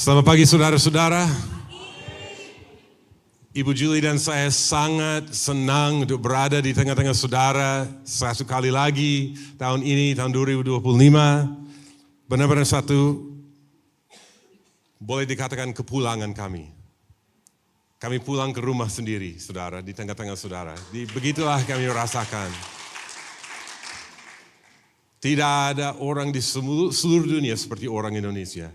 Selamat pagi saudara-saudara. Ibu Julie dan saya sangat senang untuk berada di tengah-tengah saudara satu kali lagi tahun ini, tahun 2025. Benar-benar satu, boleh dikatakan kepulangan kami. Kami pulang ke rumah sendiri, saudara, di tengah-tengah saudara. Begitulah kami rasakan. Tidak ada orang di seluruh dunia seperti orang Indonesia.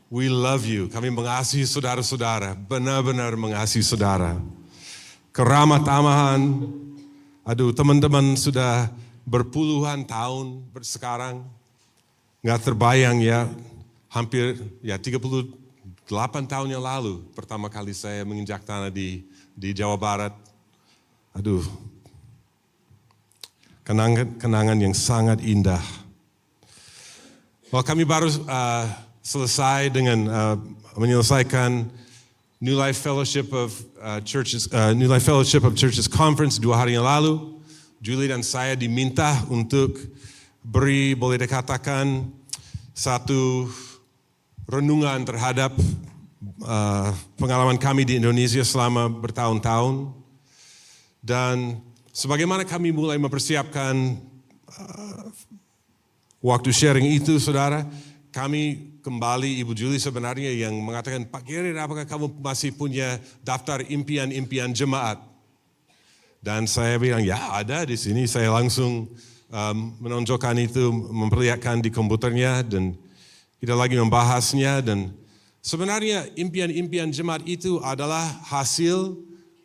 We love you. Kami mengasihi saudara-saudara, benar-benar mengasihi saudara. Keramah tamahan, teman-teman sudah berpuluhan tahun sekarang. Nggak terbayang ya, hampir 38 tahun yang lalu pertama kali saya menginjak tanah di Jawa Barat. Kenangan yang sangat indah. Kami baru selesai dengan menyelesaikan New Life Fellowship of Churches Conference 2 hari yang lalu. Julie dan saya diminta untuk beri, boleh dikatakan, satu renungan terhadap pengalaman kami di Indonesia selama bertahun-tahun. Dan sebagaimana kami mulai mempersiapkan waktu sharing itu, saudara, kami kembali, Ibu Julie sebenarnya yang mengatakan, Pak Gerir, apakah kamu masih punya daftar impian-impian jemaat? Dan saya bilang, ya ada di sini. Saya langsung menonjolkan itu, memperlihatkan di komputernya, dan kita lagi membahasnya. Dan sebenarnya impian-impian jemaat itu adalah hasil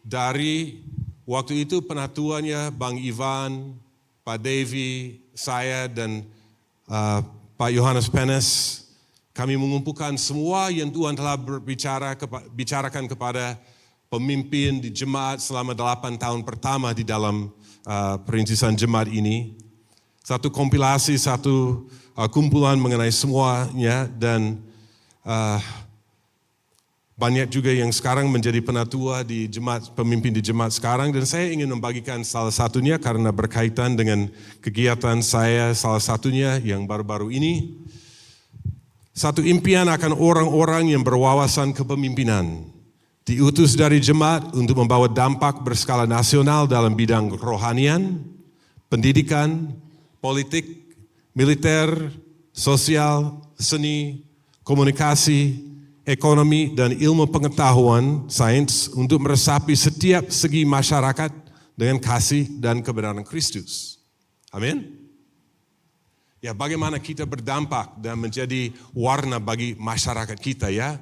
dari waktu itu penatuannya Bang Ivan, Pak Devi, saya, dan Pak Yohanes Penes. Kami mengumpulkan semua yang Tuhan telah bicarakan kepada pemimpin di jemaat selama 8 tahun pertama di dalam perintisan jemaat ini. Satu kompilasi, satu kumpulan mengenai semuanya, dan banyak juga yang sekarang menjadi penatua di jemaat, pemimpin di jemaat sekarang. Dan saya ingin membagikan salah satunya karena berkaitan dengan kegiatan saya, salah satunya yang baru-baru ini. Satu impian akan orang-orang yang berwawasan kepemimpinan, diutus dari jemaat untuk membawa dampak berskala nasional dalam bidang kerohanian, pendidikan, politik, militer, sosial, seni, komunikasi, ekonomi, dan ilmu pengetahuan sains untuk meresapi setiap segi masyarakat dengan kasih dan kebenaran Kristus. Amin. Ya, bagaimana kita berdampak dan menjadi warna bagi masyarakat kita, ya,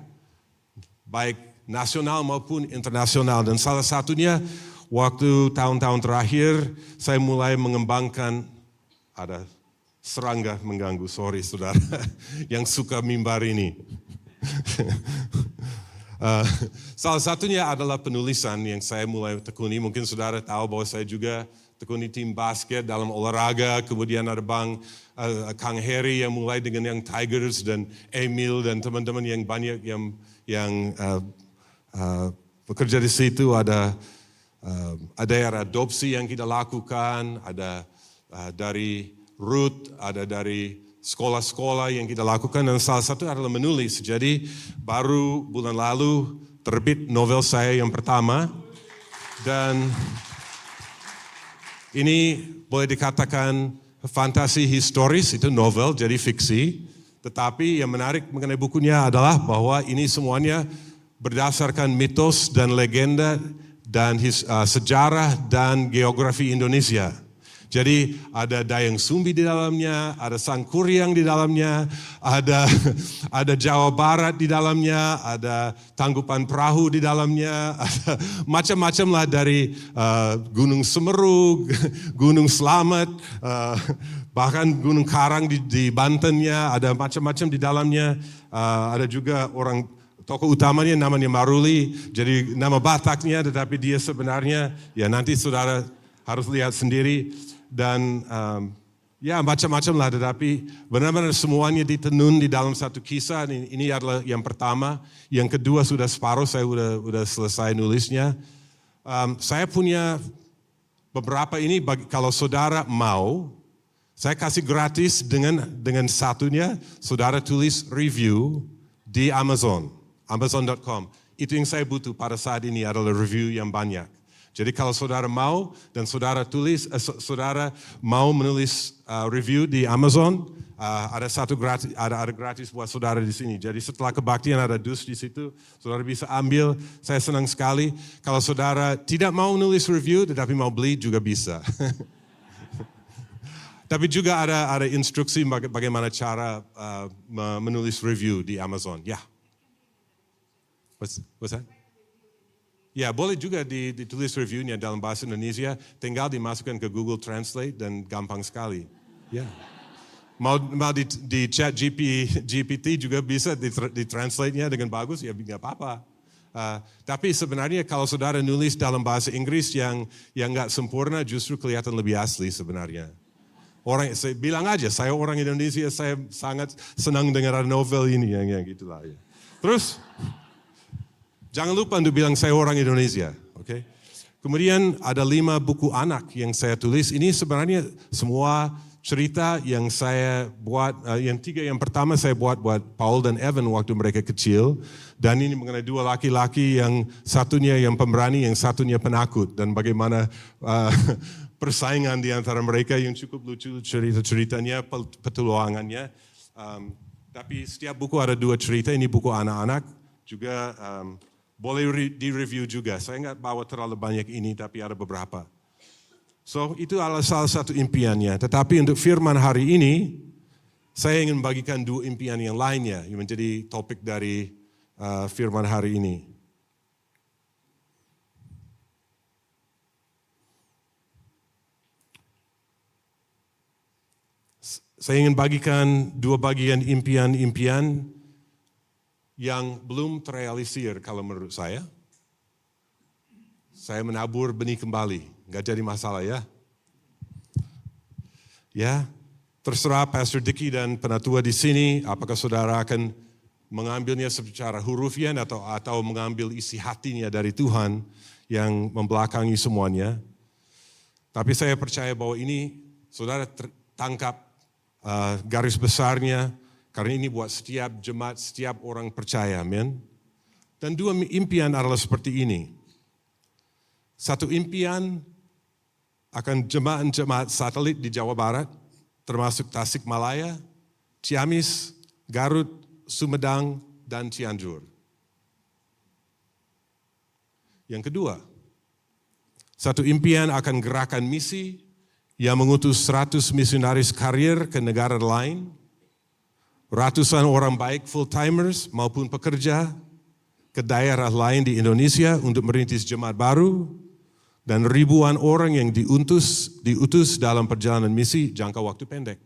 baik nasional maupun internasional. Dan salah satunya waktu tahun-tahun terakhir saya mulai mengembangkan, ada serangga mengganggu, sorry saudara, yang suka mimbar ini. Salah satunya adalah penulisan yang saya mulai tekuni. Mungkin saudara tahu bahwa saya juga tekuni tim basket dalam olahraga. Kemudian ada Kang Heri yang mulai dengan yang Tigers, dan Emil dan teman-teman yang banyak yang bekerja di situ. Ada adopsi yang kita lakukan, ada dari Ruth, ada dari sekolah-sekolah yang kita lakukan, dan salah satu adalah menulis. Jadi baru bulan lalu terbit novel saya yang pertama, dan ini boleh dikatakan fantasi historis, itu novel, jadi fiksi. Tetapi yang menarik mengenai bukunya adalah bahwa ini semuanya berdasarkan mitos dan legenda dan sejarah dan geografi Indonesia. Jadi ada Dayang Sumbi di dalamnya, ada Sangkuriang di dalamnya, ada Jawa Barat di dalamnya, ada Tangkuban Perahu di dalamnya, ada macam-macam lah, dari Gunung Semeru, Gunung Slamet, bahkan Gunung Karang di Bantennya, ada macam-macam di dalamnya. Ada juga tokoh utamanya namanya Maruli, jadi nama Bataknya, tetapi dia sebenarnya, ya nanti saudara harus lihat sendiri. Dan ya macam-macam lah, tetapi benar-benar semuanya ditenun di dalam satu kisah. Ini adalah yang pertama. Yang kedua sudah separuh, saya sudah selesai nulisnya. Saya punya beberapa ini, kalau saudara mau, saya kasih gratis dengan satunya, saudara tulis review di Amazon, Amazon.com. Itu yang saya butuh pada saat ini adalah review yang banyak. Jadi kalau saudara mau dan saudara mau menulis review di Amazon, ada gratis buat saudara di sini. Jadi setelah kebaktian ada dus di situ, saudara bisa ambil. Saya senang sekali. Kalau saudara tidak mau nulis review tetapi mau beli juga bisa. Tapi juga ada instruksi bagaimana cara menulis review di Amazon. Ya. What's that? Ya, boleh juga ditulis reviewnya dalam bahasa Indonesia, tinggal dimasukkan ke Google Translate dan gampang sekali. Ya. Mau di chat GPT juga bisa ditranslate-nya dengan bagus, ya nggak apa-apa. Tapi sebenarnya kalau saudara nulis dalam bahasa Inggris yang nggak sempurna, justru kelihatan lebih asli sebenarnya. Saya bilang aja, saya orang Indonesia, saya sangat senang dengar novel ini, yang gitulah. Ya. Terus, jangan lupa untuk bilang saya orang Indonesia, oke? Kemudian ada 5 buku anak yang saya tulis. Ini sebenarnya semua cerita yang saya buat, yang pertama saya buat Paul dan Evan waktu mereka kecil. Dan ini mengenai 2 laki-laki, yang satunya yang pemberani, yang satunya penakut. Dan bagaimana persaingan di antara mereka yang cukup lucu cerita-ceritanya, petualangannya. Tapi setiap buku ada 2 cerita, ini buku anak-anak. Juga boleh di-review juga. Saya nggak bawa terlalu banyak ini, tapi ada beberapa. So, itu adalah salah satu impiannya. Tetapi untuk firman hari ini, saya ingin bagikan 2 impian yang lainnya, yang menjadi topik dari firman hari ini. Saya ingin bagikan 2 bagian impian-impian yang belum terrealisir kalau menurut saya. Saya menabur benih kembali, nggak jadi masalah ya. Ya, terserah Pastor Dicky dan penatua di sini, apakah saudara akan mengambilnya secara hurufiah atau mengambil isi hatinya dari Tuhan yang membelakangi semuanya. Tapi saya percaya bahwa ini saudara tangkap garis besarnya, karena ini buat setiap jemaat, setiap orang percaya, amin. Dan 2 impian adalah seperti ini. Satu impian akan jemaat-jemaat satelit di Jawa Barat, termasuk Tasikmalaya, Ciamis, Garut, Sumedang, dan Cianjur. Yang kedua, satu impian akan gerakan misi yang mengutus 100 misionaris karir ke negara lain, ratusan orang baik full-timers maupun pekerja ke daerah lain di Indonesia untuk merintis jemaat baru, dan ribuan orang yang diutus dalam perjalanan misi jangka waktu pendek.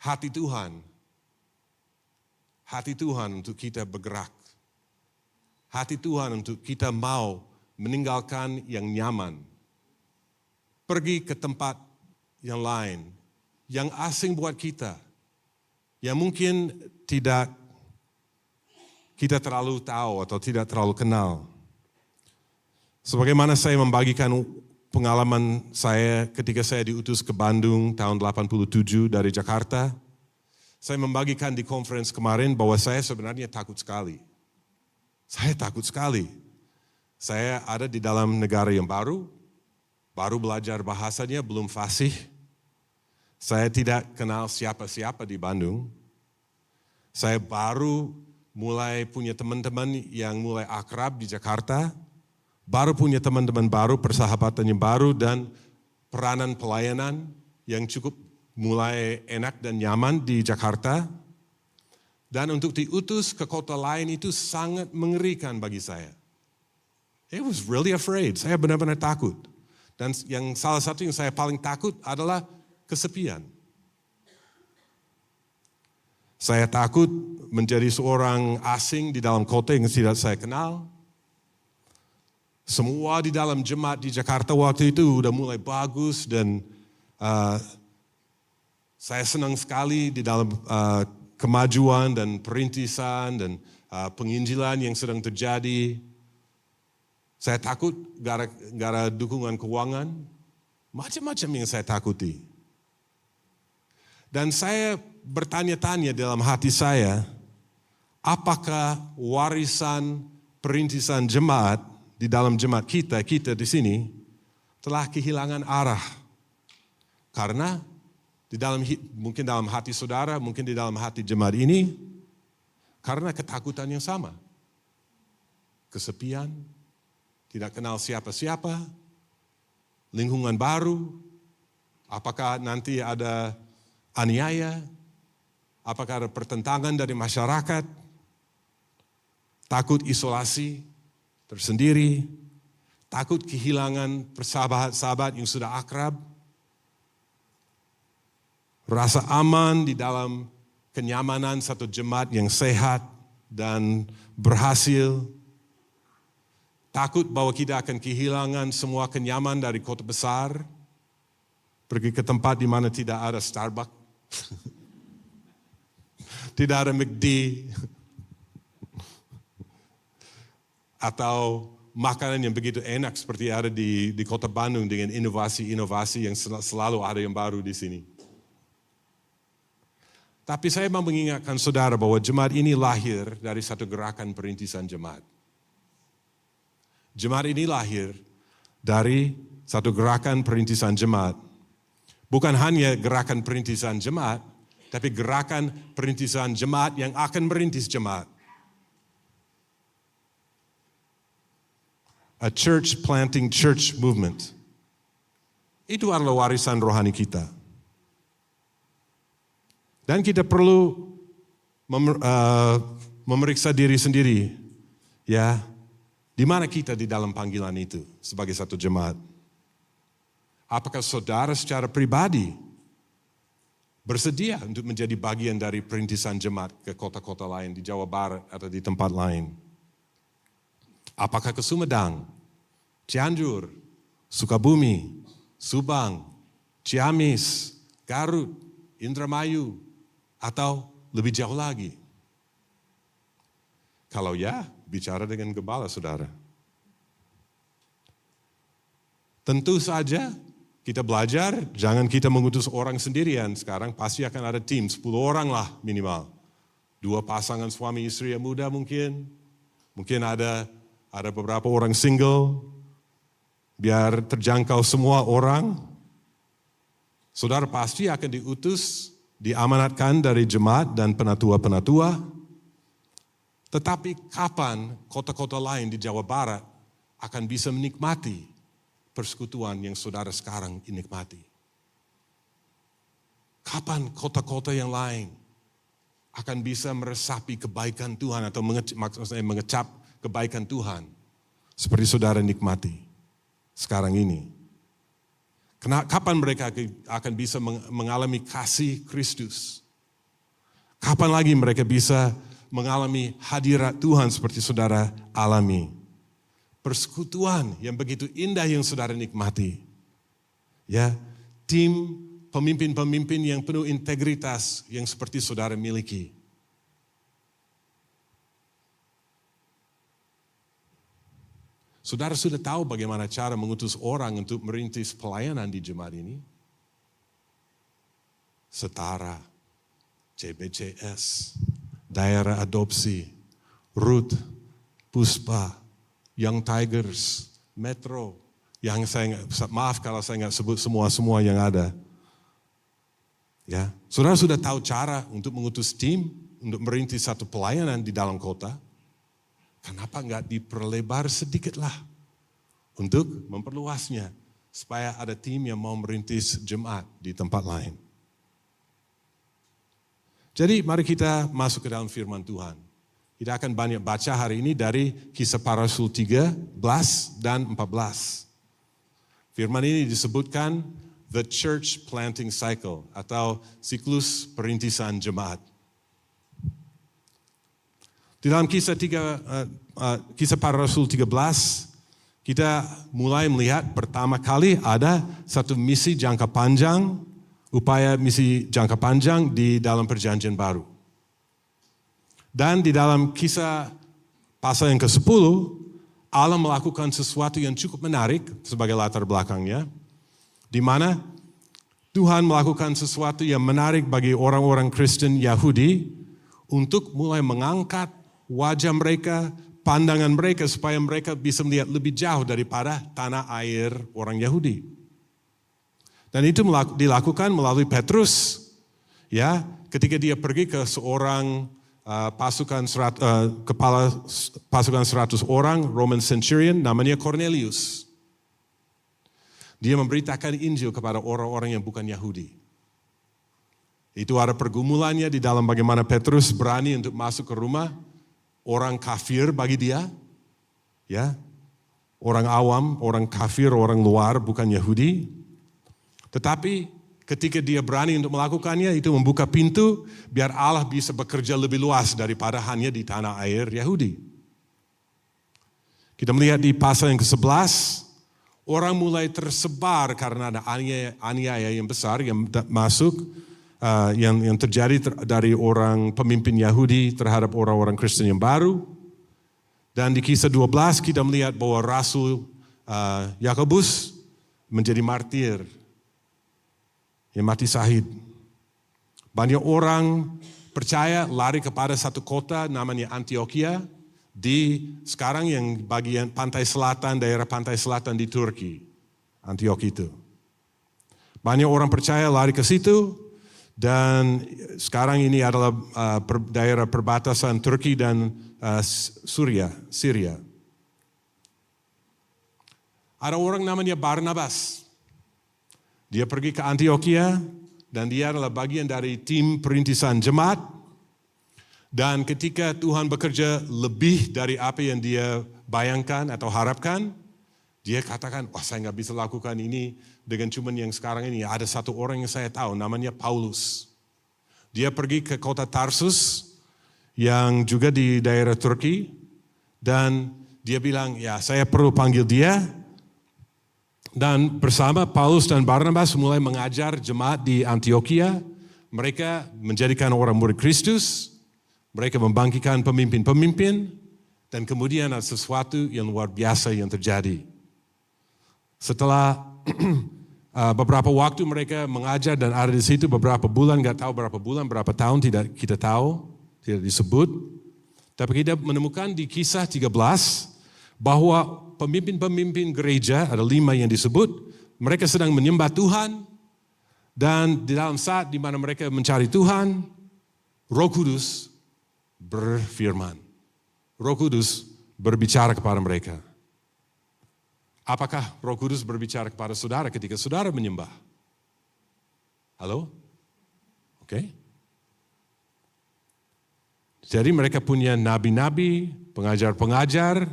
Hati Tuhan untuk kita bergerak. Hati Tuhan untuk kita mau meninggalkan yang nyaman, pergi ke tempat yang lain, yang asing buat kita, yang mungkin tidak kita terlalu tahu atau tidak terlalu kenal. Sebagaimana saya membagikan pengalaman saya ketika saya diutus ke Bandung tahun 87 dari Jakarta, saya membagikan di conference kemarin bahwa saya sebenarnya takut sekali. Saya takut sekali. Saya ada di dalam negara yang baru belajar bahasanya, belum fasih. Saya tidak kenal siapa-siapa di Bandung. Saya baru mulai punya teman-teman yang mulai akrab di Jakarta, baru punya teman-teman baru, persahabatan yang baru, dan peranan pelayanan yang cukup mulai enak dan nyaman di Jakarta. Dan untuk diutus ke kota lain itu sangat mengerikan bagi saya. I was really afraid. Saya benar-benar takut. Dan salah satu yang saya paling takut adalah kesepian. Saya takut menjadi seorang asing di dalam kota yang tidak saya kenal. Semua di dalam jemaat di Jakarta waktu itu udah mulai bagus, dan saya senang sekali di dalam kemajuan dan perintisan dan penginjilan yang sedang terjadi. Saya takut gara-gara dukungan keuangan, macam-macam yang saya takuti. Dan saya bertanya-tanya dalam hati saya, apakah warisan perintisan jemaat di dalam jemaat kita di sini telah kehilangan arah. Karena mungkin dalam hati saudara, mungkin di dalam hati jemaat ini, karena ketakutan yang sama. Kesepian, tidak kenal siapa-siapa, lingkungan baru, apakah nanti ada aniaya, apakah ada pertentangan dari masyarakat, takut isolasi tersendiri, takut kehilangan persahabat-sahabat yang sudah akrab, rasa aman di dalam kenyamanan satu jemaat yang sehat dan berhasil, takut bahwa kita akan kehilangan semua kenyamanan dari kota besar, pergi ke tempat di mana tidak ada Starbucks, tidak ada McD, atau makanan yang begitu enak seperti ada di kota Bandung dengan inovasi-inovasi yang selalu ada yang baru di sini. Tapi saya mau mengingatkan saudara bahwa jemaat ini lahir dari satu gerakan perintisan jemaat. Jemaat ini lahir dari satu gerakan perintisan jemaat. Bukan hanya gerakan perintisan jemaat, tapi gerakan perintisan jemaat yang akan merintis jemaat. A church planting church movement. Itu adalah warisan rohani kita. Dan kita perlu memeriksa diri sendiri, ya, di mana kita di dalam panggilan itu sebagai satu jemaat. Apakah saudara secara pribadi bersedia untuk menjadi bagian dari perintisan jemaat ke kota-kota lain di Jawa Barat atau di tempat lain? Apakah ke Sumedang, Cianjur, Sukabumi, Subang, Ciamis, Garut, Indramayu, atau lebih jauh lagi? Kalau ya, bicara dengan gembala saudara. Tentu saja kita belajar, jangan kita mengutus orang sendirian. Sekarang pasti akan ada tim, 10 orang lah minimal. 2 pasangan suami istri yang muda mungkin. Mungkin ada beberapa orang single, biar terjangkau semua orang. Saudara pasti akan diutus, diamanatkan dari jemaat dan penatua-penatua. Tetapi kapan kota-kota lain di Jawa Barat akan bisa menikmati persekutuan yang saudara sekarang nikmati? Kapan kota-kota yang lain akan bisa meresapi kebaikan Tuhan atau mengecap kebaikan Tuhan seperti saudara nikmati sekarang ini? Kapan mereka akan bisa mengalami kasih Kristus? Kapan lagi mereka bisa mengalami hadirat Tuhan seperti saudara alami? Persekutuan yang begitu indah yang saudara nikmati. Ya, tim pemimpin-pemimpin yang penuh integritas yang seperti saudara miliki. Saudara sudah tahu bagaimana cara mengutus orang untuk merintis pelayanan di jemaat ini? Setara, CBCS, Daerah Adopsi, Ruth, Puspa, Young Tigers, Metro, yang maaf kalau saya nggak sebut semua yang ada. Ya, saudara sudah tahu cara untuk mengutus tim untuk merintis satu pelayanan di dalam kota. Kenapa nggak diperlebar sedikitlah untuk memperluasnya supaya ada tim yang mau merintis jemaat di tempat lain. Jadi mari kita masuk ke dalam firman Tuhan. Kita akan banyak baca hari ini dari Kisah Para Rasul 13 dan 14. Firman ini disebutkan The Church Planting Cycle atau siklus perintisan jemaat. Di dalam Kisah Para Rasul 13, kita mulai melihat pertama kali ada satu misi jangka panjang, upaya misi jangka panjang di dalam Perjanjian Baru. Dan di dalam Kisah pasal yang ke-10, Allah melakukan sesuatu yang cukup menarik sebagai latar belakangnya, di mana Tuhan melakukan sesuatu yang menarik bagi orang-orang Kristen Yahudi untuk mulai mengangkat wajah mereka, pandangan mereka supaya mereka bisa melihat lebih jauh daripada tanah air orang Yahudi. Dan itu dilakukan melalui Petrus, ya, ketika dia pergi ke seorang kepala pasukan 100 orang, Roman centurion, namanya Cornelius. Dia memberitakan Injil kepada orang-orang yang bukan Yahudi. Itu ada pergumulannya di dalam bagaimana Petrus berani untuk masuk ke rumah orang kafir bagi dia, ya, orang awam, orang kafir, orang luar, bukan Yahudi. Tetapi ketika dia berani untuk melakukannya, itu membuka pintu biar Allah bisa bekerja lebih luas daripada hanya di tanah air Yahudi. Kita melihat di pasal yang ke-11, orang mulai tersebar karena ada aniaya yang besar yang masuk, yang terjadi dari orang pemimpin Yahudi terhadap orang-orang Kristen yang baru. Dan di kisah 12 kita melihat bahwa Rasul Yakobus menjadi martir, yang mati syahid. Banyak orang percaya lari kepada satu kota namanya Antioquia, di sekarang yang bagian pantai selatan, daerah pantai selatan di Turki, Antioquia itu. Banyak orang percaya lari ke situ, dan sekarang ini adalah daerah perbatasan Turki dan Syria. Ada orang namanya Barnabas. Dia pergi ke Antioquia, dan dia adalah bagian dari tim perintisan jemaat. Dan ketika Tuhan bekerja lebih dari apa yang dia bayangkan atau harapkan, dia katakan, wah saya nggak bisa lakukan ini dengan cuman yang sekarang ini. Ada satu orang yang saya tahu, namanya Paulus. Dia pergi ke kota Tarsus, yang juga di daerah Turki, dan dia bilang, ya saya perlu panggil dia. Dan bersama Paulus dan Barnabas mulai mengajar jemaat di Antioquia. Mereka menjadikan orang murid Kristus. Mereka membangkitkan pemimpin-pemimpin, dan kemudian ada sesuatu yang luar biasa yang terjadi. Setelah beberapa waktu mereka mengajar dan ada di situ beberapa bulan, nggak tahu berapa bulan, berapa tahun, tidak kita tahu, tidak disebut. Tapi kita menemukan di kisah 13 bahwa pemimpin-pemimpin gereja, ada 5 yang disebut, mereka sedang menyembah Tuhan, dan di dalam saat di mana mereka mencari Tuhan, Roh Kudus berfirman. Roh Kudus berbicara kepada mereka. Apakah Roh Kudus berbicara kepada saudara ketika saudara menyembah? Halo? Oke. Jadi mereka punya nabi-nabi, pengajar-pengajar,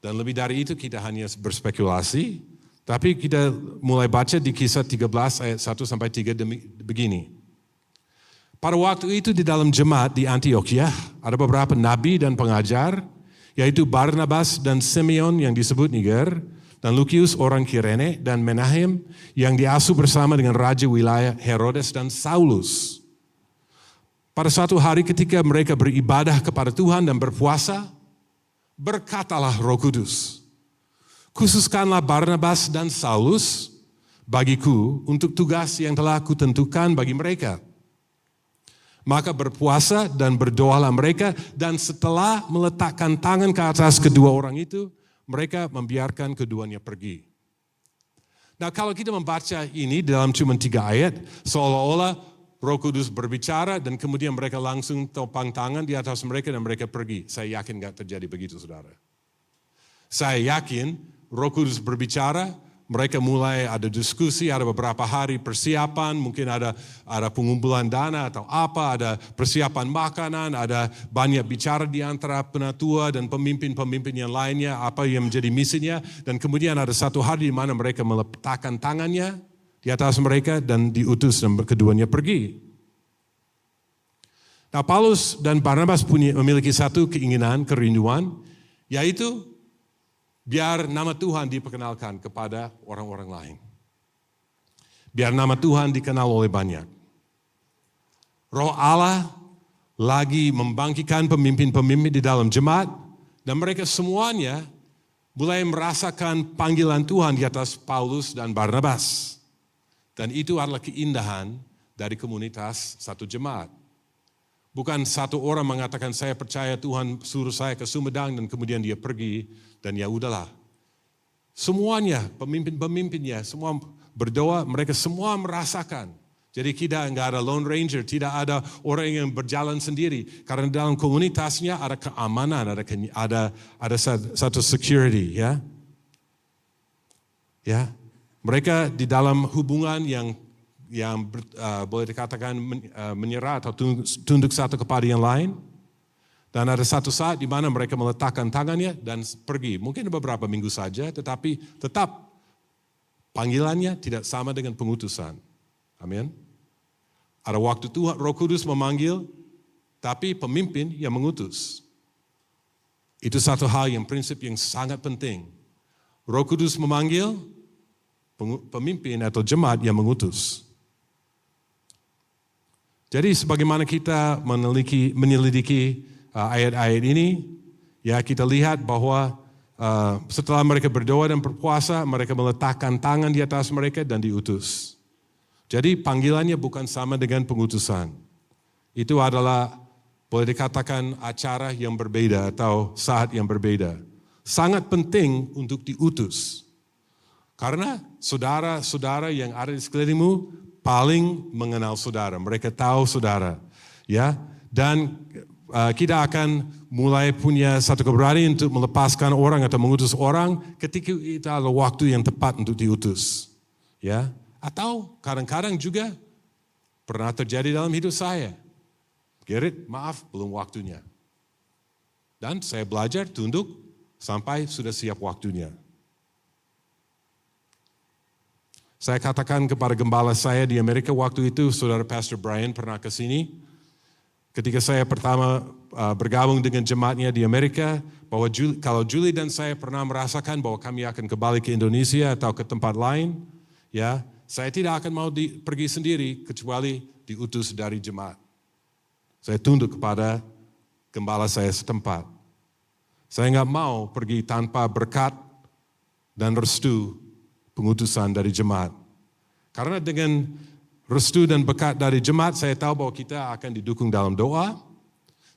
dan lebih dari itu kita hanya berspekulasi. Tapi kita mulai baca di kisah 13 ayat 1 sampai 3 begini. Pada waktu itu di dalam jemaat di Antioquia ada beberapa nabi dan pengajar, yaitu Barnabas dan Simeon yang disebut Niger, dan Lukius orang Kirene, dan Menahem yang diasuh bersama dengan raja wilayah Herodes dan Saulus. Pada suatu hari ketika mereka beribadah kepada Tuhan dan berpuasa, berkatalah Roh Kudus, khususkanlah Barnabas dan Saulus bagiku untuk tugas yang telah kutentukan bagi mereka. Maka berpuasa dan berdoalah mereka, dan setelah meletakkan tangan ke atas kedua orang itu, mereka membiarkan keduanya pergi. Nah, kalau kita membaca ini dalam cuma 3 ayat, seolah-olah Roh Kudus berbicara dan kemudian mereka langsung topang tangan di atas mereka dan mereka pergi. Saya yakin gak terjadi begitu, saudara. Saya yakin Roh Kudus berbicara, mereka mulai ada diskusi, ada beberapa hari persiapan, mungkin ada pengumpulan dana atau apa, ada persiapan makanan, ada banyak bicara di antara penatua dan pemimpin-pemimpin yang lainnya, apa yang menjadi misinya, dan kemudian ada satu hari di mana mereka meletakkan tangannya di atas mereka dan diutus dan keduanya pergi. Nah, Paulus dan Barnabas memiliki satu keinginan, kerinduan, yaitu biar nama Tuhan diperkenalkan kepada orang-orang lain. Biar nama Tuhan dikenal oleh banyak. Roh Allah lagi membangkitkan pemimpin-pemimpin di dalam jemaat, dan mereka semuanya mulai merasakan panggilan Tuhan di atas Paulus dan Barnabas. Dan itu adalah keindahan dari komunitas satu jemaat. Bukan satu orang mengatakan saya percaya Tuhan suruh saya ke Sumedang dan kemudian dia pergi dan ya udahlah. Semuanya, pemimpin-pemimpinnya, semua berdoa, mereka semua merasakan. Jadi kita enggak ada Lone Ranger, tidak ada orang yang berjalan sendiri. Karena dalam komunitasnya ada keamanan, ada satu security, ya. Ya, mereka di dalam hubungan yang boleh dikatakan menyerah atau tunduk satu kepada yang lain. Dan ada satu saat di mana mereka meletakkan tangannya dan pergi. Mungkin beberapa minggu saja, tetapi tetap panggilannya tidak sama dengan pengutusan. Amin. Ada waktu Tuhan Roh Kudus memanggil, tapi pemimpin yang mengutus. Itu satu hal yang prinsip yang sangat penting. Roh Kudus memanggil, pemimpin atau jemaat yang mengutus. Jadi sebagaimana kita menyelidiki ayat-ayat ini, ya kita lihat bahwa setelah mereka berdoa dan berpuasa, mereka meletakkan tangan di atas mereka dan diutus. Jadi panggilannya bukan sama dengan pengutusan. Itu adalah boleh dikatakan acara yang berbeda atau saat yang berbeda. Sangat penting untuk diutus. Karena saudara-saudara yang ada di sekelilingmu paling mengenal saudara. Mereka tahu saudara. Ya, dan kita akan mulai punya satu keberanian untuk melepaskan orang atau mengutus orang ketika itu adalah waktu yang tepat untuk diutus. Ya. Atau kadang-kadang juga pernah terjadi dalam hidup saya. Gerrit, maaf belum waktunya. Dan saya belajar tunduk sampai sudah siap waktunya. Saya katakan kepada gembala saya di Amerika waktu itu, Saudara Pastor Brian pernah ke sini. Ketika saya pertama bergabung dengan jemaatnya di Amerika, bahwa kalau Julie dan saya pernah merasakan bahwa kami akan kembali ke Indonesia atau ke tempat lain, ya, saya tidak akan mau pergi sendiri kecuali diutus dari jemaat. Saya tunduk kepada gembala saya setempat. Saya enggak mau pergi tanpa berkat dan restu pengutusan dari jemaat. Karena dengan restu dan berkat dari jemaat, saya tahu bahwa kita akan didukung dalam doa.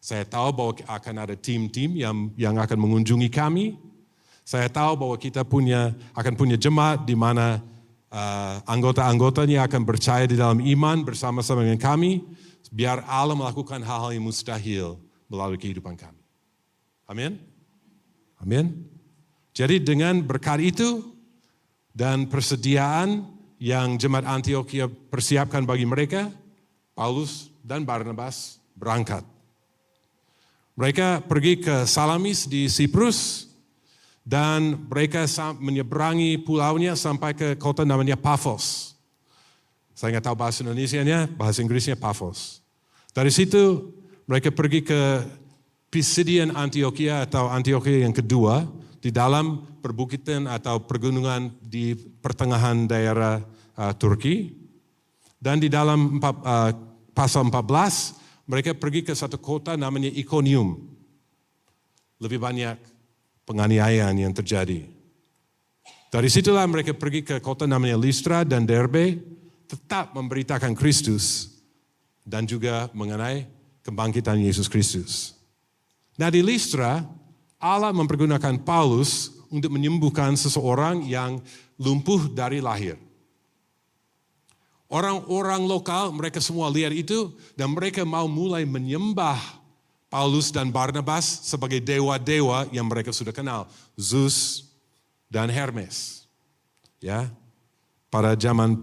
Saya tahu bahwa akan ada tim-tim yang akan mengunjungi kami. Saya tahu bahwa kita akan punya jemaat di mana anggota-anggotanya akan percaya di dalam iman bersama-sama dengan kami, biar Allah melakukan hal-hal yang mustahil melalui kehidupan kami. Amin. Amin. Jadi dengan berkat itu dan persediaan yang jemaat Antioquia persiapkan bagi mereka, Paulus dan Barnabas berangkat. Mereka pergi ke Salamis di Siprus, dan mereka menyeberangi pulaunya sampai ke kota namanya Paphos. Saya nggak tahu bahasa Indonesianya, bahasa Inggrisnya Paphos. Dari situ mereka pergi ke Pisidian Antioquia atau Antioquia yang kedua, di dalam perbukitan atau pergunungan di pertengahan daerah Turki. Dan di dalam pasal 14, mereka pergi ke satu kota namanya Iconium. Lebih banyak penganiayaan yang terjadi. Dari situlah mereka pergi ke kota namanya Listra dan Derbe, tetap memberitakan Kristus dan juga mengenai kebangkitan Yesus Kristus. Nah di Listra, Allah mempergunakan Paulus untuk menyembuhkan seseorang yang lumpuh dari lahir. Orang-orang lokal, mereka semua lihat itu dan mereka mau mulai menyembah Paulus dan Barnabas sebagai dewa-dewa yang mereka sudah kenal, Zeus dan Hermes. Ya, pada zaman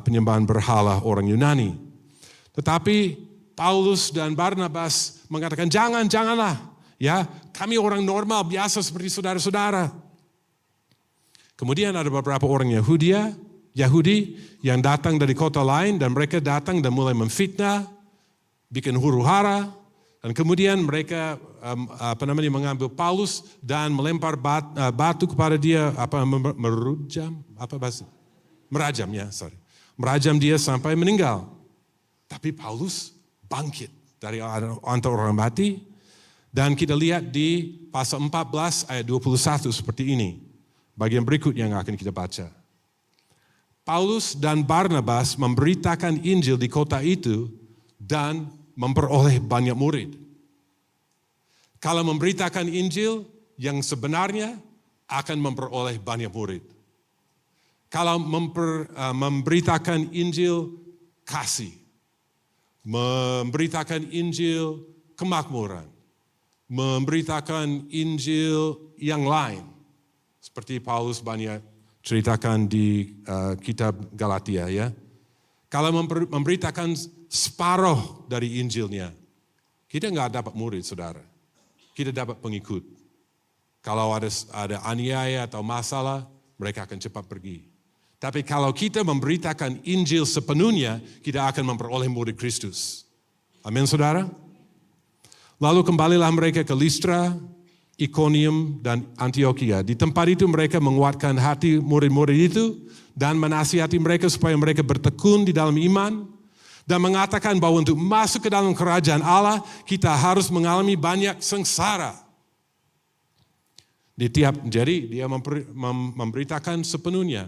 penyembahan berhala orang Yunani. Tetapi Paulus dan Barnabas mengatakan janganlah, ya, kami orang normal biasa seperti saudara-saudara. Kemudian ada beberapa orang Yahudi yang datang dari kota lain dan mereka datang dan mulai memfitnah, bikin huru-hara. Dan kemudian mereka mengambil Paulus dan melempar batu kepada dia, merajam dia sampai meninggal. Tapi Paulus bangkit dari antara orang mati, dan kita lihat di pasal 14 ayat 21 seperti ini. Bagian berikut yang akan kita baca. Paulus dan Barnabas memberitakan Injil di kota itu dan memperoleh banyak murid. Kalau memberitakan Injil yang sebenarnya akan memperoleh banyak murid. Kalau memberitakan Injil kasih, memberitakan Injil kemakmuran, memberitakan Injil yang lain. Seperti Paulus banyak ceritakan di kitab Galatia ya. Kalau memberitakan separuh dari Injilnya, kita nggak dapat murid saudara. Kita dapat pengikut. Kalau ada aniaya atau masalah, mereka akan cepat pergi. Tapi kalau kita memberitakan Injil sepenuhnya, kita akan memperoleh murid Kristus. Amin saudara? Lalu kembalilah mereka ke Listra, Iconium, dan Antioquia. Di tempat itu mereka menguatkan hati murid-murid itu dan menasihati mereka supaya mereka bertekun di dalam iman dan mengatakan bahwa untuk masuk ke dalam kerajaan Allah, kita harus mengalami banyak sengsara. Jadi dia memberitakan sepenuhnya.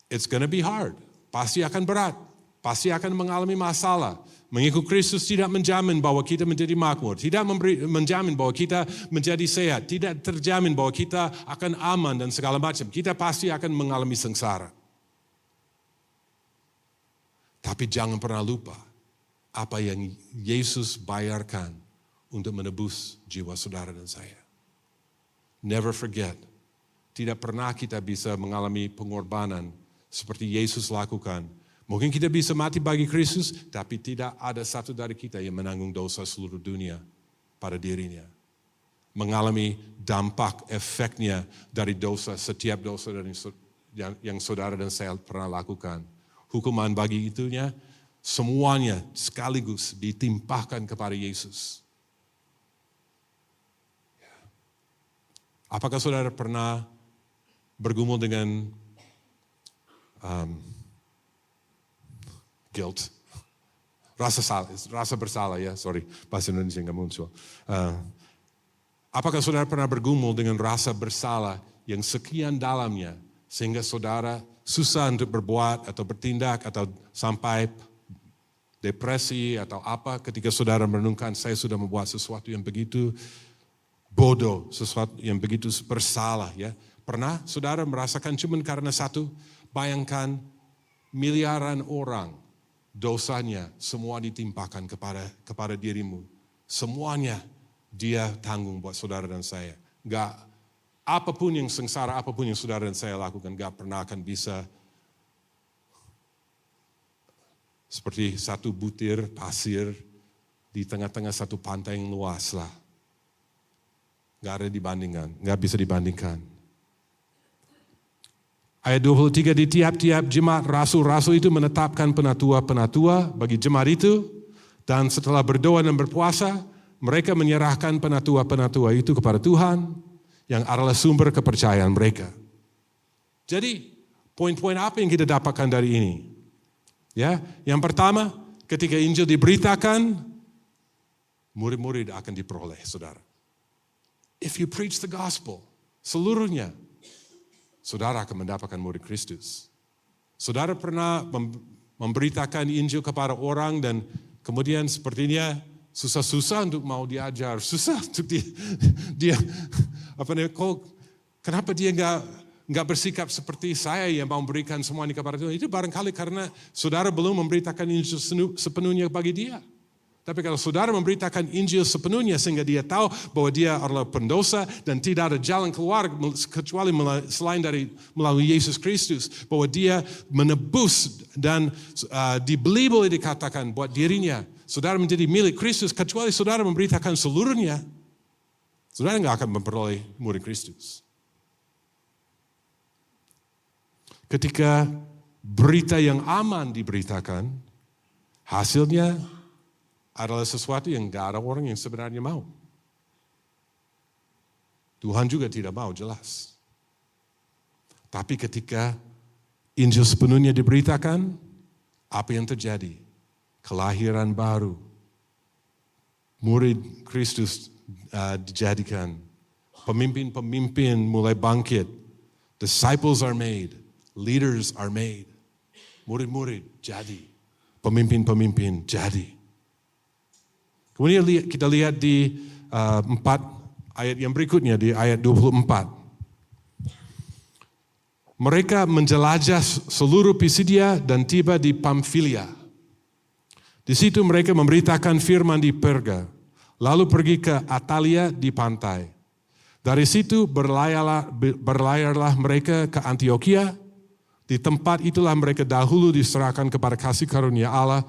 It's gonna be hard. Pasti akan berat. Pasti akan mengalami masalah. Mengikut Kristus tidak menjamin bahwa kita menjadi makmur. Tidak menjamin bahwa kita menjadi sehat. Tidak terjamin bahwa kita akan aman dan segala macam. Kita pasti akan mengalami sengsara. Tapi jangan pernah lupa apa yang Yesus bayarkan untuk menebus jiwa saudara dan saya. Never forget. Tidak pernah kita bisa mengalami pengorbanan seperti Yesus lakukan. Mungkin kita bisa mati bagi Kristus, tapi tidak ada satu dari kita yang menanggung dosa seluruh dunia pada dirinya. Mengalami dampak efeknya dari dosa, setiap dosa yang saudara dan saya pernah lakukan. Hukuman bagi itunya, semuanya sekaligus ditimpahkan kepada Yesus. Apakah saudara pernah bergumul dengan guilt, rasa bersalah ya, bahasa Indonesia nggak muncul. Apakah saudara pernah bergumul dengan rasa bersalah yang sekian dalamnya sehingga saudara susah untuk berbuat atau bertindak atau sampai depresi atau apa ketika saudara merenungkan saya sudah membuat sesuatu yang begitu bodoh, sesuatu yang begitu bersalah ya. Pernah saudara merasakan cuma karena satu, bayangkan miliaran orang dosanya semua ditimpakan kepada dirimu. Semuanya dia tanggung buat saudara dan saya. Enggak apapun yang sengsara, apapun yang saudara dan saya lakukan, enggak pernah akan bisa seperti satu butir pasir di tengah-tengah satu pantai yang luas lah. Enggak ada dibandingkan, enggak bisa dibandingkan. Ayat 23, di tiap-tiap jemaat rasul-rasul itu menetapkan penatua-penatua bagi jemaat itu. Dan setelah berdoa dan berpuasa, mereka menyerahkan penatua-penatua itu kepada Tuhan yang adalah sumber kepercayaan mereka. Jadi, poin-poin apa yang kita dapatkan dari ini? Ya, yang pertama, ketika Injil diberitakan, murid-murid akan diperoleh, saudara. If you preach the gospel, seluruhnya, saudara akan mendapatkan murid Kristus. Saudara pernah memberitakan Injil kepada orang dan kemudian sepertinya susah-susah untuk mau diajar, susah untuk dia kenapa dia nggak bersikap seperti saya yang mau memberikan semuanya kepada Tuhan? Itu barangkali karena saudara belum memberitakan Injil sepenuhnya bagi dia. Tapi kalau saudara memberitakan Injil sepenuhnya sehingga dia tahu bahwa dia adalah pendosa dan tidak ada jalan keluar kecuali selain dari melalui Yesus Kristus, bahwa dia menebus dan dibeli boleh dikatakan buat dirinya. Saudara menjadi milik Kristus kecuali saudara memberitakan seluruhnya. Saudara nggak akan memperoleh murid Kristus. Ketika berita yang aman diberitakan, hasilnya adalah sesuatu yang gak ada orang yang sebenarnya mau. Tuhan juga tidak mau, jelas. Tapi ketika Injil sepenuhnya diberitakan, apa yang terjadi? Kelahiran baru. Murid Kristus dijadikan. Pemimpin-pemimpin mulai bangkit. Disciples are made. Leaders are made. Murid-murid jadi. Pemimpin-pemimpin jadi. Kemudian kita lihat di 4 ayat yang berikutnya, di ayat 24. Mereka menjelajah seluruh Pisidia dan tiba di Pamfilia. Di situ mereka memberitakan firman di Perga, lalu pergi ke Atalia di pantai. Dari situ berlayarlah mereka ke Antioquia. Di tempat itulah mereka dahulu diserahkan kepada kasih karunia Allah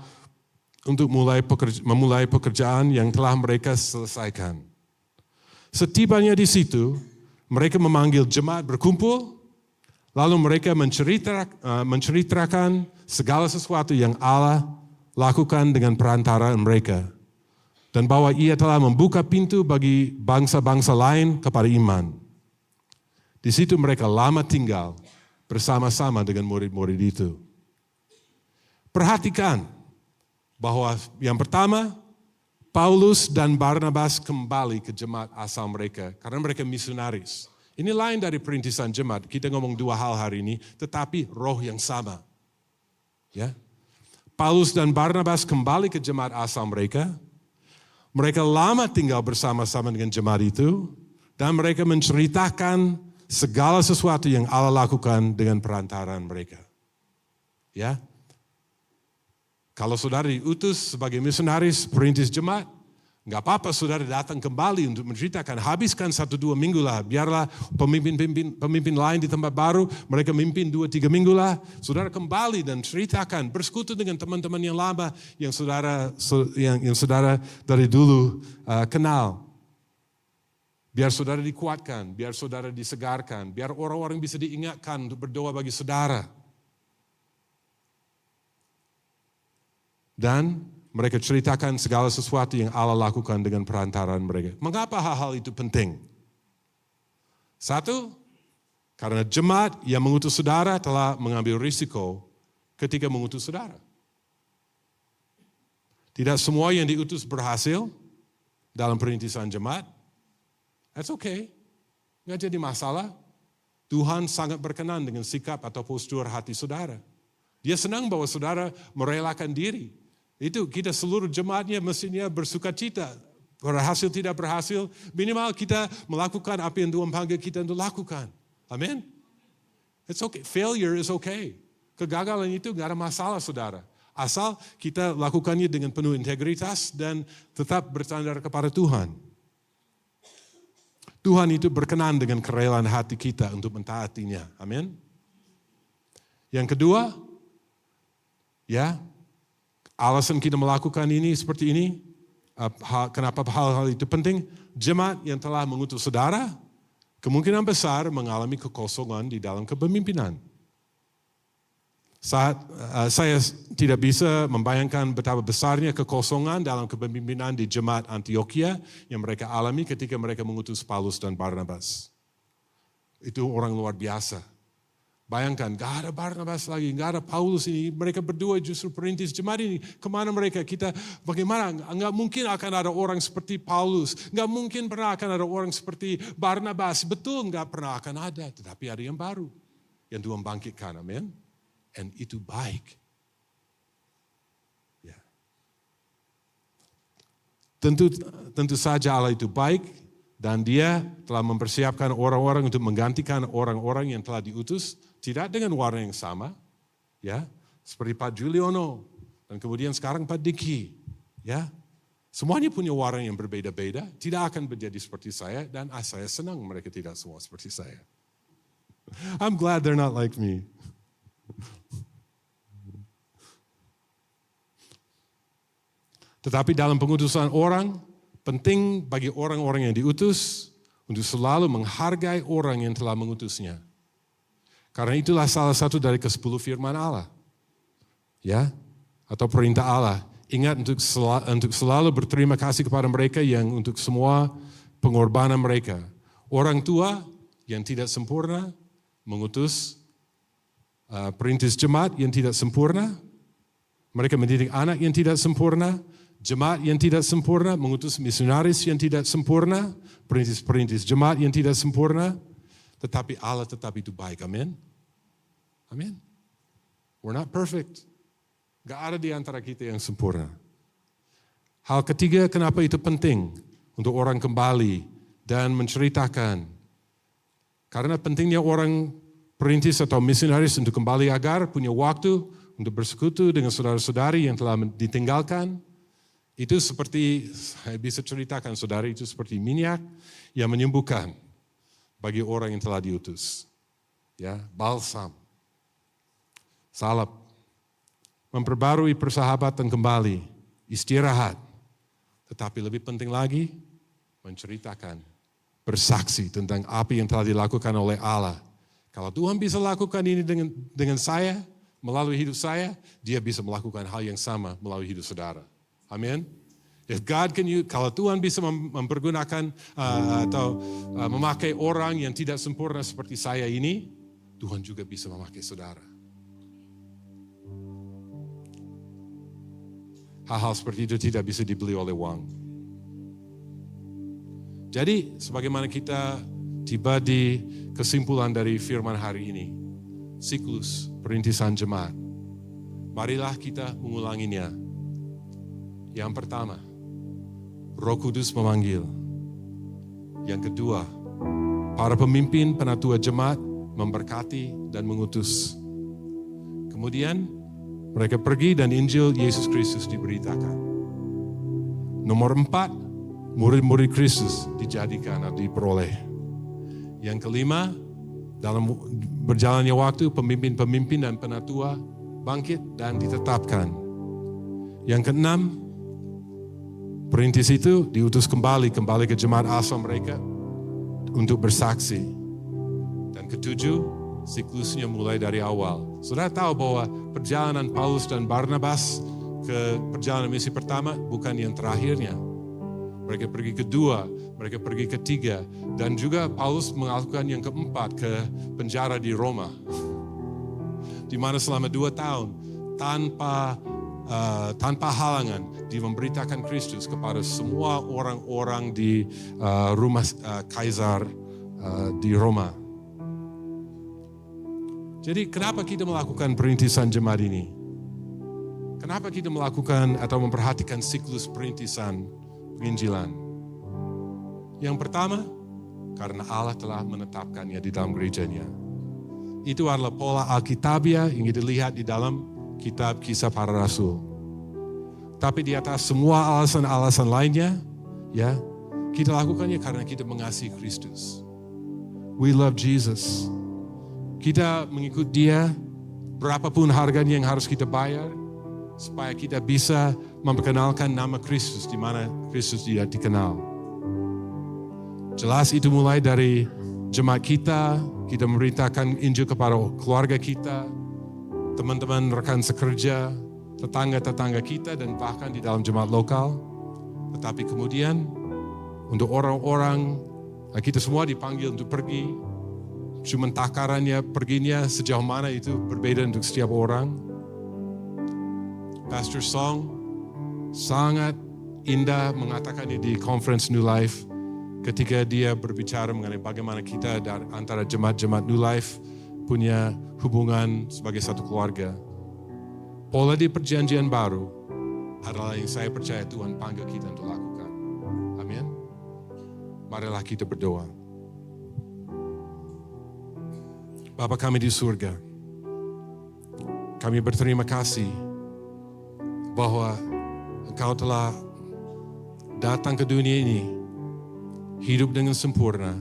untuk memulai pekerjaan yang telah mereka selesaikan. Setibanya di situ, mereka memanggil jemaat berkumpul, lalu mereka menceritakan segala sesuatu yang Allah lakukan dengan perantara mereka, dan bahwa Ia telah membuka pintu bagi bangsa-bangsa lain kepada iman. Di situ mereka lama tinggal bersama-sama dengan murid-murid itu. Perhatikan bahwa yang pertama, Paulus dan Barnabas kembali ke jemaat asal mereka karena mereka misionaris. Ini lain dari perintisan jemaat. Kita ngomong 2 hal hari ini, tetapi roh yang sama. Ya. Paulus dan Barnabas kembali ke jemaat asal mereka. Mereka lama tinggal bersama-sama dengan jemaat itu dan mereka menceritakan segala sesuatu yang Allah lakukan dengan perantaraan mereka. Ya. Kalau saudara diutus sebagai misionaris, perintis jemaat, enggak apa-apa saudara datang kembali untuk menceritakan. Habiskan 1-2 minggu lah, biarlah pemimpin lain di tempat baru, mereka mimpin 2-3 minggu lah. Saudara kembali dan ceritakan, bersekutu dengan teman-teman yang lama yang saudara dari dulu kenal. Biar saudara dikuatkan, biar saudara disegarkan, biar orang-orang bisa diingatkan untuk berdoa bagi saudara. Dan mereka ceritakan segala sesuatu yang Allah lakukan dengan perantaraan mereka. Mengapa hal-hal itu penting? 1, karena jemaat yang mengutus saudara telah mengambil risiko ketika mengutus saudara. Tidak semua yang diutus berhasil dalam perintisan jemaat. That's okay. Nggak jadi masalah. Tuhan sangat berkenan dengan sikap atau postur hati saudara. Dia senang bahwa saudara merelakan diri. Itu kita seluruh jemaatnya mestinya bersuka cita. Berhasil tidak berhasil, minimal kita melakukan apa yang Tuhan panggil kita untuk lakukan. Amin. It's okay. Failure is okay. Kegagalan itu nggak ada masalah saudara. Asal kita lakukannya dengan penuh integritas dan tetap bersandar kepada Tuhan. Tuhan itu berkenan dengan kerelaan hati kita untuk mentaatinya. Amin. Yang kedua, ya, alasan kita melakukan ini seperti ini, kenapa hal-hal itu penting? Jemaat yang telah mengutus saudara, kemungkinan besar mengalami kekosongan di dalam kepemimpinan. Saya tidak bisa membayangkan betapa besarnya kekosongan dalam kepemimpinan di jemaat Antioquia yang mereka alami ketika mereka mengutus Paulus dan Barnabas. Itu orang luar biasa. Bayangkan, gak ada Barnabas lagi, gak ada Paulus ini. Mereka berdua justru perintis jemaat ini. Kemana mereka? Bagaimana? Gak mungkin akan ada orang seperti Paulus. Gak mungkin pernah akan ada orang seperti Barnabas. Betul gak pernah akan ada. Tetapi ada yang baru. Yang Tuhan bangkitkan, amin. And itu baik. Ya. Tentu saja Allah itu baik. Dan dia telah mempersiapkan orang-orang untuk menggantikan orang-orang yang telah diutus. Tidak dengan warna yang sama, ya, seperti Pak Juliono dan kemudian sekarang Pak Diki, ya, semuanya punya warna yang berbeda-beda, tidak akan menjadi seperti saya dan saya senang mereka tidak semua seperti saya. I'm glad they're not like me. Tetapi dalam pengutusan orang, penting bagi orang-orang yang diutus untuk selalu menghargai orang yang telah mengutusnya. Karena itulah salah satu dari ke-10 firman Allah. Ya, atau perintah Allah. Ingat untuk selalu berterima kasih kepada mereka yang untuk semua pengorbanan mereka. Orang tua yang tidak sempurna mengutus perintis jemaat yang tidak sempurna. Mereka mendidik anak yang tidak sempurna. Jemaat yang tidak sempurna mengutus misionaris yang tidak sempurna. Perintis jemaat yang tidak sempurna. Tetapi Allah tetap itu baik, amin. Amin. We're not perfect. Gak ada di antara kita yang sempurna. Hal ketiga, kenapa itu penting untuk orang kembali dan menceritakan. Karena pentingnya orang perintis atau misionaris untuk kembali agar punya waktu untuk bersekutu dengan saudara-saudari yang telah ditinggalkan. Itu seperti, saya bisa ceritakan saudari, itu seperti minyak yang menyembuhkan bagi orang yang telah diutus. Ya, balsam, salep, memperbarui persahabatan kembali, istirahat. Tetapi lebih penting lagi, menceritakan, bersaksi tentang apa yang telah dilakukan oleh Allah. Kalau Tuhan bisa lakukan ini dengan saya, melalui hidup saya, Dia bisa melakukan hal yang sama melalui hidup saudara. Amin. If God can use, kalau Tuhan bisa mempergunakan atau memakai orang yang tidak sempurna seperti saya ini, Tuhan juga bisa memakai saudara. Hal-hal seperti itu tidak bisa dibeli oleh uang. Jadi, sebagaimana kita tiba di kesimpulan dari firman hari ini, siklus perintisan jemaat, marilah kita mengulanginya. Yang pertama, Roh Kudus memanggil. Yang kedua, para pemimpin penatua jemaat memberkati dan mengutus. Kemudian, mereka pergi dan Injil Yesus Kristus diberitakan. Nomor 4, murid-murid Kristus dijadikan atau diperoleh. Yang kelima, dalam berjalannya waktu, pemimpin-pemimpin dan penatua bangkit dan ditetapkan. Yang keenam, perintis itu diutus kembali ke jemaat asal mereka untuk bersaksi. Dan ketujuh, siklusnya mulai dari awal. Saudara tahu bahwa perjalanan Paulus dan Barnabas ke perjalanan misi pertama bukan yang terakhirnya. Mereka pergi kedua, mereka pergi ketiga, dan juga Paulus melakukan yang keempat ke penjara di Roma. Di mana selama 2 tahun tanpa halangan dia memberitakan Kristus kepada semua orang-orang di rumah Kaisar di Roma. Jadi kenapa kita melakukan perintisan jemaat ini? Kenapa kita melakukan atau memperhatikan siklus perintisan penginjilan? Yang pertama, karena Allah telah menetapkannya di dalam gerejanya. Itu adalah pola Alkitabiah yang kita lihat di dalam kitab Kisah Para Rasul. Tapi di atas semua alasan-alasan lainnya, ya, kita lakukannya karena kita mengasihi Kristus. We love Jesus. Kita mengikut Dia, berapapun harganya yang harus kita bayar, supaya kita bisa memperkenalkan nama Kristus di mana Kristus Dia dikenal. Jelas itu mulai dari jemaat kita memberitakan Injil kepada keluarga kita, teman-teman rekan sekerja, tetangga-tetangga kita, dan bahkan di dalam jemaat lokal. Tetapi kemudian untuk orang-orang, kita semua dipanggil untuk pergi. Cuma takarannya perginya sejauh mana itu berbeda untuk setiap orang. Pastor Song sangat indah mengatakannya di Conference New Life ketika dia berbicara mengenai bagaimana kita antara jemaat-jemaat New Life punya hubungan sebagai satu keluarga. Pola di perjanjian baru adalah yang saya percaya Tuhan panggil kita untuk lakukan. Amin. Marilah kita berdoa. Bapa kami di surga, kami berterima kasih bahwa Engkau telah datang ke dunia ini, hidup dengan sempurna.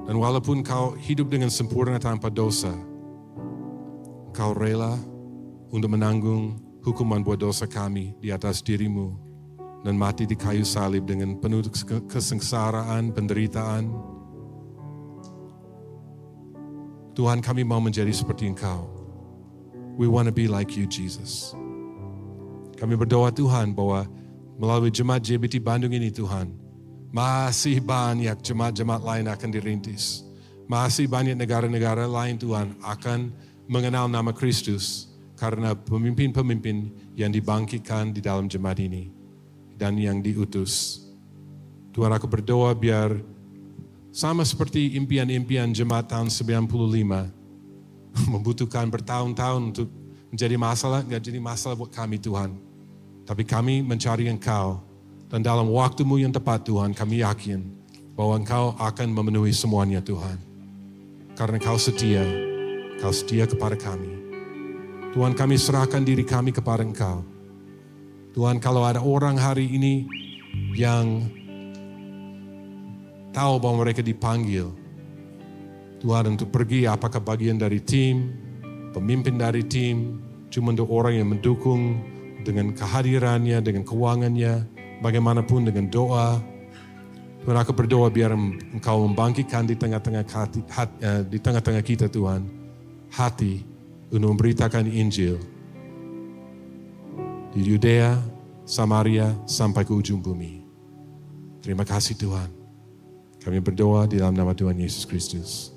Dan walaupun Engkau hidup dengan sempurna tanpa dosa, Engkau rela untuk menanggung hukuman buat dosa kami di atas dirimu dan mati di kayu salib dengan penuh kesengsaraan, penderitaan. Tuhan, kami mau menjadi seperti Engkau. We want to be like you, Jesus. Kami berdoa Tuhan bahwa melalui jemaat JBT Bandung ini Tuhan, masih banyak jemaat-jemaat lain akan dirintis. Masih banyak negara-negara lain Tuhan akan mengenal nama Kristus karena pemimpin-pemimpin yang dibangkitkan di dalam jemaat ini dan yang diutus. Tuhan, aku berdoa biar sama seperti impian-impian jemaat tahun 95. membutuhkan bertahun-tahun untuk menjadi masalah, nggak jadi masalah buat kami Tuhan. Tapi kami mencari Engkau, dan dalam waktu-Mu yang tepat Tuhan, kami yakin bahwa Engkau akan memenuhi semuanya Tuhan. Karena Kau setia kepada kami. Tuhan, kami serahkan diri kami kepada Engkau. Tuhan, kalau ada orang hari ini yang tahu bahwa mereka dipanggil, Tuhan, untuk pergi apakah bagian dari tim, pemimpin dari tim, cuma untuk orang yang mendukung dengan kehadirannya, dengan keuangannya, bagaimanapun dengan doa. Tuhan, aku berdoa biar Engkau membangkitkan di tengah-tengah kita Tuhan, hati untuk memberitakan Injil di Yudea, Samaria, sampai ke ujung bumi. Terima kasih Tuhan. Kami berdoa di dalam nama Tuhan Yesus Kristus.